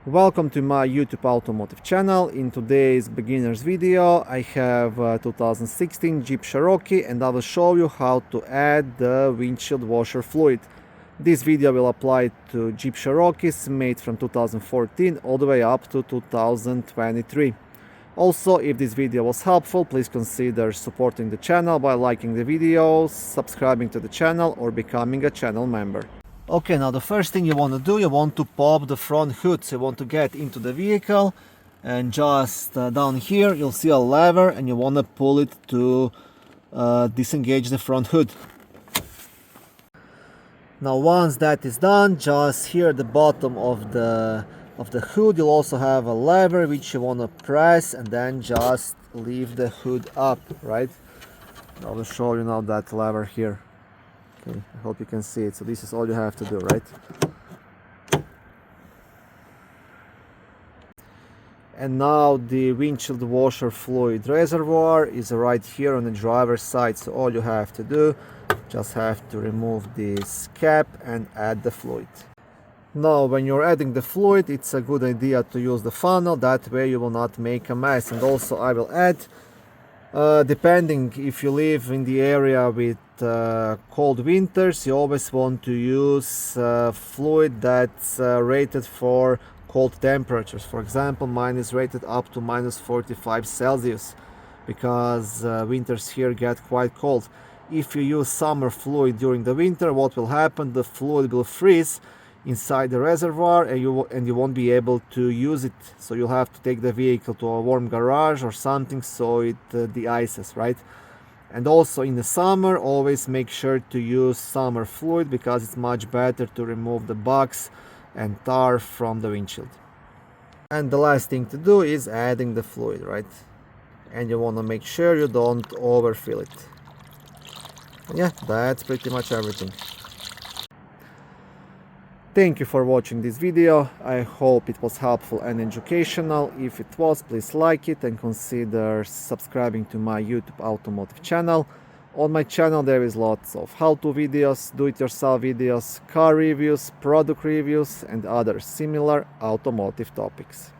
Welcome to my YouTube automotive channel. In today's beginner's video I have 2016 Jeep Cherokee and I will show you how to add the windshield washer fluid. This video will apply to Jeep Cherokees made from 2014 all the way up to 2023. Also, if this video was helpful, please consider supporting the channel by liking the video, subscribing to the channel or becoming a channel member. Okay, now the first thing you want to do, you want to pop the front hood. So you want to get into the vehicle and just down here you'll see a lever and you want to pull it to disengage the front hood. Now once that is done, just here at the bottom of the hood you'll also have a lever which you want to press and then just leave the hood up, right? I will show you now that lever here. Okay, I hope you can see it. So this is all you have to do, right? And now the windshield washer fluid reservoir is right here on the driver's side. So all you have to do, just have to remove this cap and add the fluid. Now when you're adding the fluid, it's a good idea to use the funnel. That way you will not make a mess. And also I will add, depending if you live in the area with cold winters, you always want to use fluid that's rated for cold temperatures. For example, mine is rated up to -45 Celsius because winters here get quite cold. If you use summer fluid during the winter, what will happen? The fluid will freeze inside the reservoir and you won't be able to use it. So you'll have to take the vehicle to a warm garage or something so it de-ices, right? And also in the summer, always make sure to use summer fluid because it's much better to remove the bugs and tar from the windshield. And the last thing to do is adding the fluid, right? And you want to make sure you don't overfill it. And yeah, that's pretty much everything. Thank you for watching this video. I hope it was helpful and educational. If it was, please like it and consider subscribing to my YouTube automotive channel. On my channel there is lots of how-to videos, do-it-yourself videos, car reviews, product reviews and other similar automotive topics.